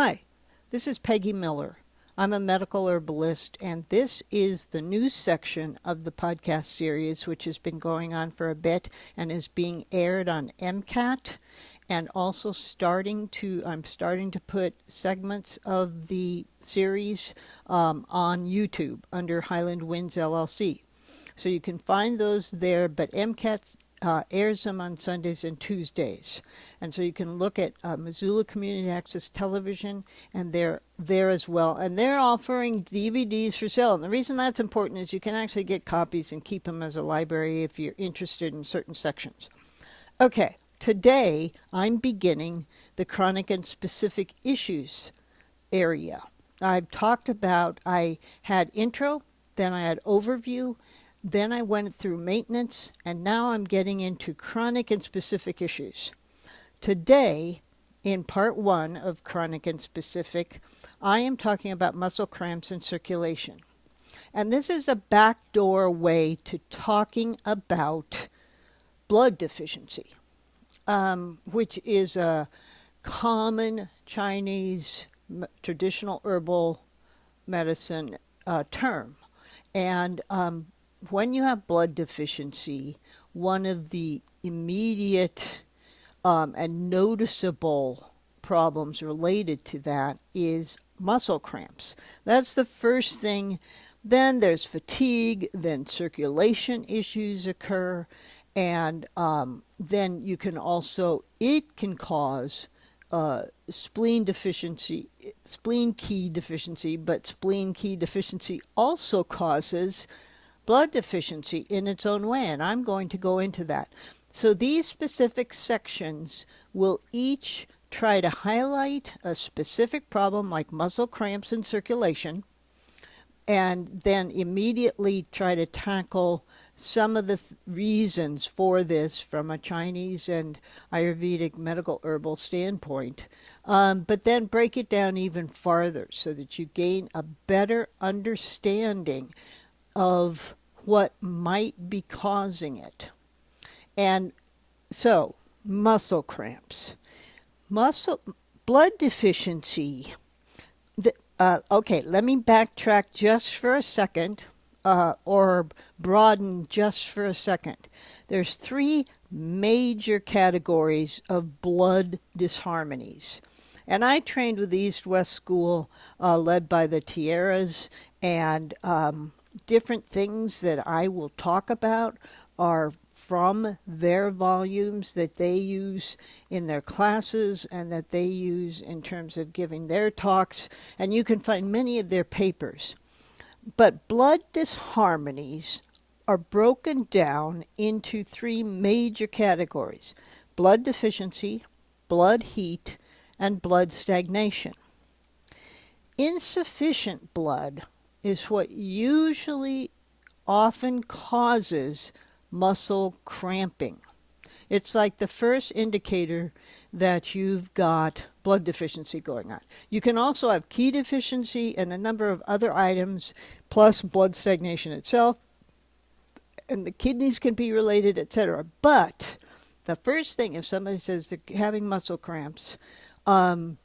Hi, this is Peggy Miller. I'm a medical herbalist, and this is the news section of the podcast series, which has been going on for a bit and is being aired on MCAT, and also I'm starting to put segments of the series on YouTube under Highland Winds LLC. So you can find those there, but MCAT airs them on Sundays and Tuesdays. And so you can look at Missoula Community Access Television, and they're there as well. And they're offering DVDs for sale. And the reason that's important is you can actually get copies and keep them as a library if you're interested in certain sections. Okay, today I'm beginning the chronic and specific issues area. I had intro, then I had overview, then I went through maintenance, and now I'm getting into chronic and specific issues. Today, in part 1 of chronic and specific, I am talking about muscle cramps and circulation. And this is a backdoor way to talking about blood deficiency, which is a common Chinese traditional herbal medicine term. And when you have blood deficiency, one of the immediate and noticeable problems related to that is muscle cramps. That's the first thing. Then there's fatigue, then circulation issues occur, and then it can cause spleen key deficiency, but spleen key deficiency also causes blood deficiency in its own way, and I'm going to go into that. So these specific sections will each try to highlight a specific problem like muscle cramps and circulation, and then immediately try to tackle some of the reasons for this from a Chinese and Ayurvedic medical herbal standpoint, but then break it down even farther so that you gain a better understanding of what might be causing it. And so, muscle cramps. Blood deficiency. Okay, let me backtrack just for a second, or broaden just for a second. There's 3 major categories of blood disharmonies. And I trained with the East-West School, led by the Tierras, and different things that I will talk about are from their volumes that they use in their classes and that they use in terms of giving their talks, and you can find many of their papers. But blood disharmonies are broken down into 3 major categories: blood deficiency, blood heat, and blood stagnation. Insufficient blood is what usually often causes muscle cramping. It's like the first indicator that you've got blood deficiency going on. You can also have key deficiency and a number of other items, plus blood stagnation itself, and the kidneys can be related, etc. But the first thing, if somebody says they're having muscle cramps, I'll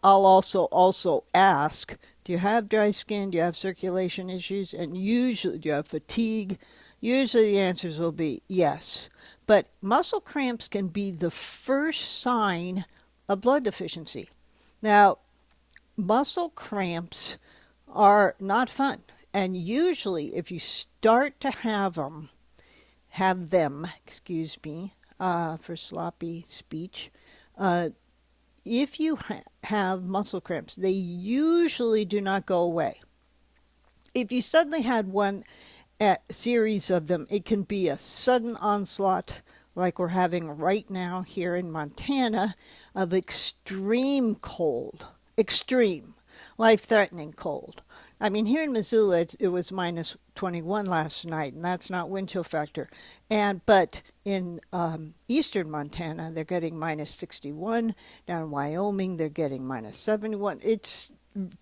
also ask, do you have dry skin? Do you have circulation issues? And usually, do you have fatigue? Usually the answers will be yes. But muscle cramps can be the first sign of blood deficiency. Now, muscle cramps are not fun. And usually, if you start to have them, for sloppy speech, if you have muscle cramps, they usually do not go away. If you suddenly had a series of them, it can be a sudden onslaught like we're having right now here in Montana of extreme cold, extreme, life-threatening cold. I mean, here in Missoula, it was minus 21 last night, and that's not wind chill factor. But in eastern Montana, they're getting minus 61. Down in Wyoming, they're getting minus 71. It's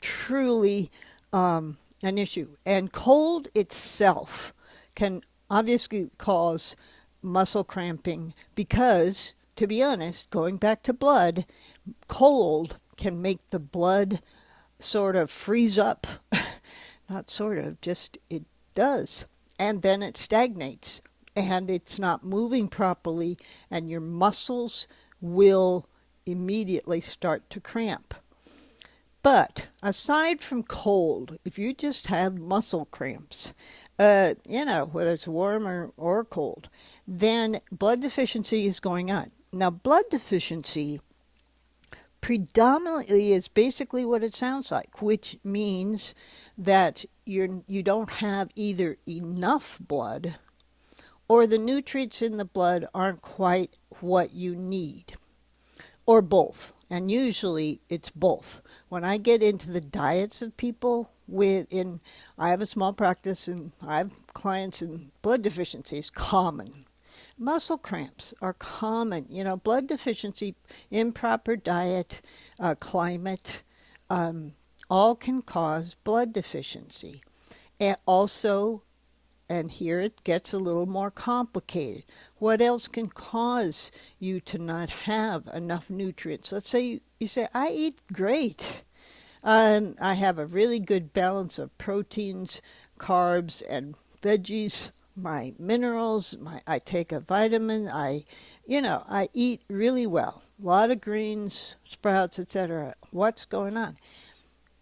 truly an issue. And cold itself can obviously cause muscle cramping because, to be honest, going back to blood, cold can make the blood sort of freeze up. Not sort of, just it does. And then it stagnates and it's not moving properly, and your muscles will immediately start to cramp. But aside from cold, if you just have muscle cramps, whether it's warm or cold, then blood deficiency is going on. Now, blood deficiency predominantly is basically what it sounds like, which means that you don't have either enough blood or the nutrients in the blood aren't quite what you need, or both. And usually it's both. When I get into the diets of people I have a small practice and I have clients in blood deficiency is common. Muscle cramps are common. Blood deficiency, improper diet, climate, all can cause blood deficiency. And also, and here it gets a little more complicated. What else can cause you to not have enough nutrients? Let's say you say, I eat great. I have a really good balance of proteins, carbs, and veggies, my minerals, I take a vitamin, I eat really well. A lot of greens, sprouts, etc. What's going on?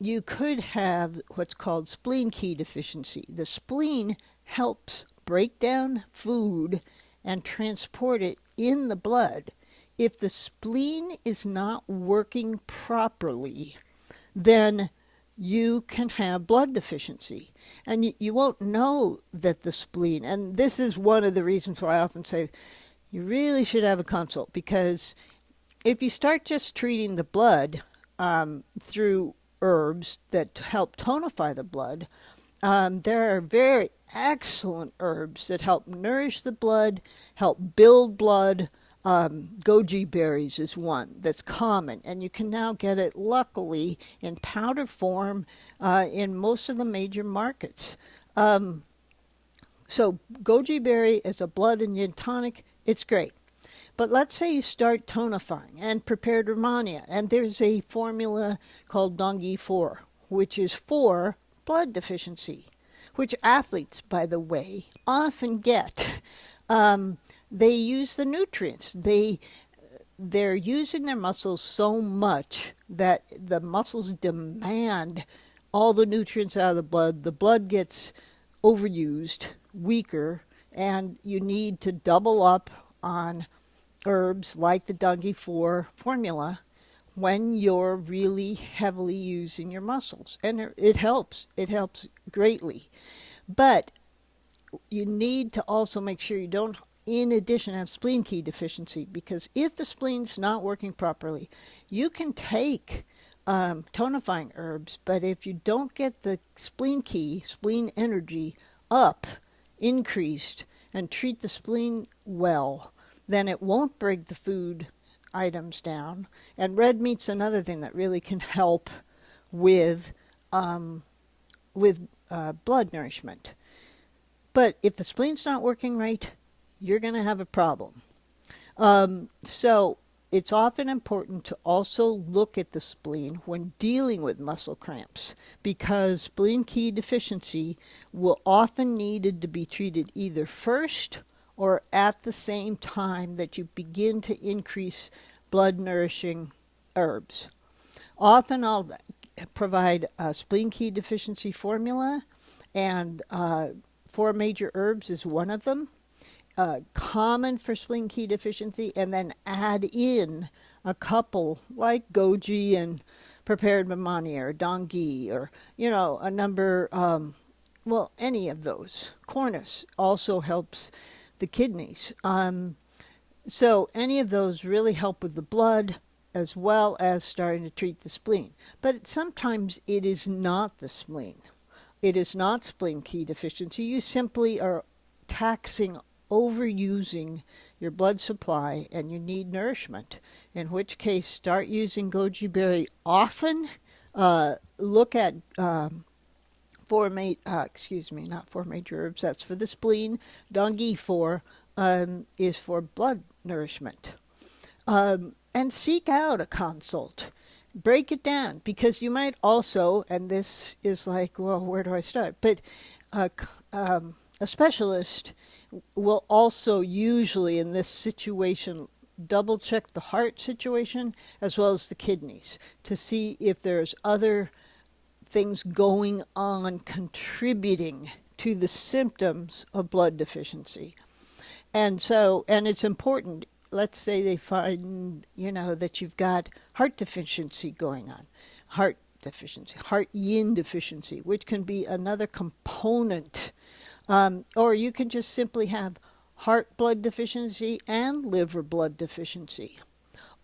You could have what's called spleen key deficiency. The spleen helps break down food and transport it in the blood. If the spleen is not working properly, then you can have blood deficiency. And you won't know that the spleen, and this is one of the reasons why I often say you really should have a consult, because if you start just treating the blood through herbs that help tonify the blood, there are very excellent herbs that help nourish the blood, help build blood. Goji berries is one that's common, and you can now get it, luckily, in powder form in most of the major markets. So goji berry is a blood and yin tonic. It's great. But let's say you start tonifying and prepared Romania, and there's a formula called Dongi 4, which is for blood deficiency, which athletes, by the way, often get. They use the nutrients. They're using their muscles so much that the muscles demand all the nutrients out of the blood. The blood gets overused, weaker, and you need to double up on herbs like the Dongi 4 formula when you're really heavily using your muscles. And it helps. It helps greatly. But you need to also make sure you don't, in addition, have spleen key deficiency, because if the spleen's not working properly, you can take tonifying herbs, but if you don't get the spleen energy up, increased, and treat the spleen well, then it won't break the food items down. And red meat's another thing that really can help with blood nourishment. But if the spleen's not working right, you're going to have a problem. So it's often important to also look at the spleen when dealing with muscle cramps, because spleen key deficiency will often need to be treated either first or at the same time that you begin to increase blood nourishing herbs. Often I'll provide a spleen key deficiency formula, and 4 major herbs is one of them. Common for spleen key deficiency, and then add in a couple like goji and prepared mamani or dongi, or a number, any of those. Cornus also helps the kidneys. So any of those really help with the blood as well as starting to treat the spleen. But sometimes it is not the spleen. It is not spleen key deficiency. You simply are overusing your blood supply, and you need nourishment, in which case start using goji berry often. Look at not 4 major herbs, that's for the spleen. Dongi 4 is for blood nourishment. And seek out a consult. break it down, because you might also, and this is like, well, where do I start? But a specialist will also usually in this situation double check the heart situation as well as the kidneys to see if there's other things going on contributing to the symptoms of blood deficiency. And it's important. Let's say they find, that you've got heart deficiency going on, heart yin deficiency, which can be another component. Or you can just simply have heart blood deficiency and liver blood deficiency.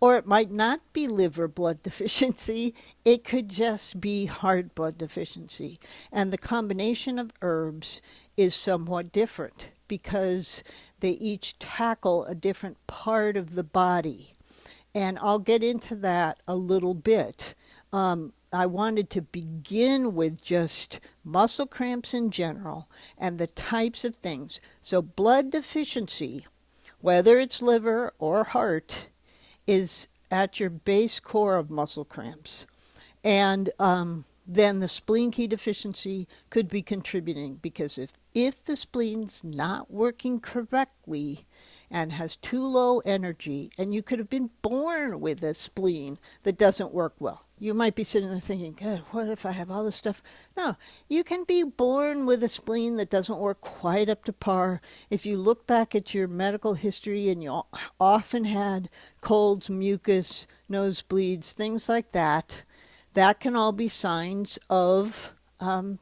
Or it might not be liver blood deficiency, it could just be heart blood deficiency. And the combination of herbs is somewhat different because they each tackle a different part of the body. And I'll get into that a little bit. I wanted to begin with just muscle cramps in general and the types of things. So blood deficiency, whether it's liver or heart, is at your base core of muscle cramps. And then the spleen key deficiency could be contributing, because if the spleen's not working correctly and has too low energy, and you could have been born with a spleen that doesn't work well. You might be sitting there thinking, God, what if I have all this stuff? No, you can be born with a spleen that doesn't work quite up to par. If you look back at your medical history and you often had colds, mucus, nosebleeds, things like that, that can all be signs of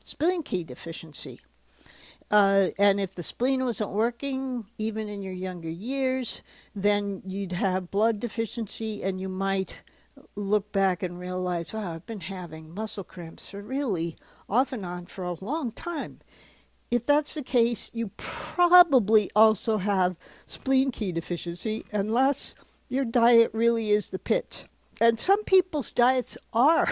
spleen key deficiency. And if the spleen wasn't working, even in your younger years, then you'd have blood deficiency, and you might look back and realize, wow, I've been having muscle cramps for really off and on for a long time. If that's the case, you probably also have spleen key deficiency, unless your diet really is the pits. And some people's diets are.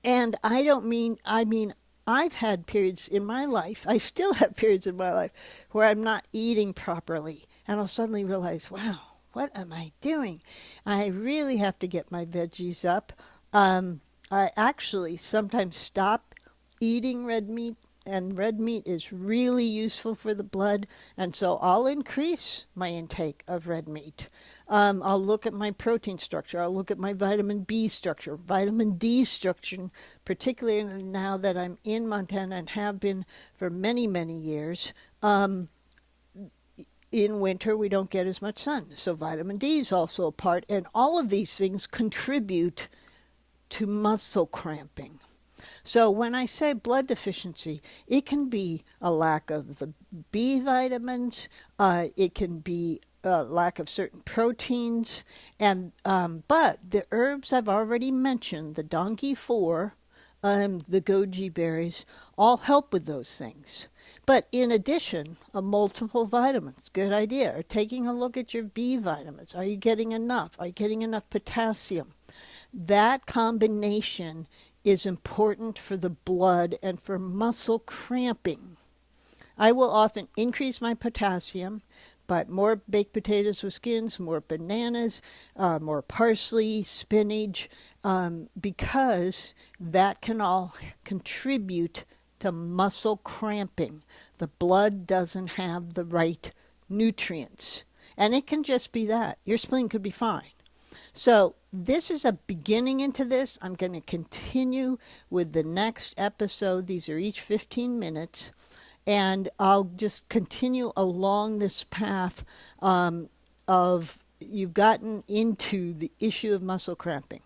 And I mean, I've had periods in my life, I still have periods in my life, where I'm not eating properly. And I'll suddenly realize, wow, what am I doing? I really have to get my veggies up. I actually sometimes stop eating red meat, and red meat is really useful for the blood, and so I'll increase my intake of red meat. I'll look at my protein structure. I'll look at my vitamin B structure, vitamin D structure, particularly now that I'm in Montana and have been for many, many years. In winter, we don't get as much sun, so vitamin D is also a part, and all of these things contribute to muscle cramping. So when I say blood deficiency, it can be a lack of the B vitamins, it can be a lack of certain proteins, and but the herbs I've already mentioned, the donkey 4, the goji berries, all help with those things. But in addition, multiple vitamins, good idea. Or taking a look at your B vitamins. Are you getting enough? Are you getting enough potassium? That combination is important for the blood and for muscle cramping. I will often increase my potassium, but more baked potatoes with skins, more bananas, more parsley, spinach, because that can all contribute to muscle cramping. The blood doesn't have the right nutrients. And it can just be that. Your spleen could be fine. So this is a beginning into this. I'm going to continue with the next episode. These are each 15 minutes. And I'll just continue along this path of you've gotten into the issue of muscle cramping.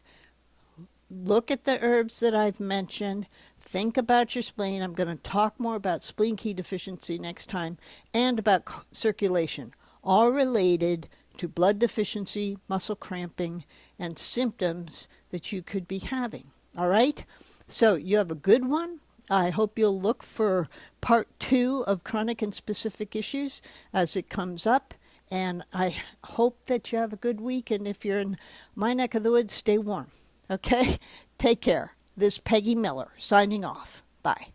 Look at the herbs that I've mentioned. Think about your spleen. I'm going to talk more about spleen key deficiency next time, and about circulation, all related to blood deficiency, muscle cramping, and symptoms that you could be having. All right? So you have a good one. I hope you'll look for part 2 of chronic and specific issues as it comes up. And I hope that you have a good week. And if you're in my neck of the woods, stay warm. Okay? Take care. This is Peggy Miller signing off. Bye.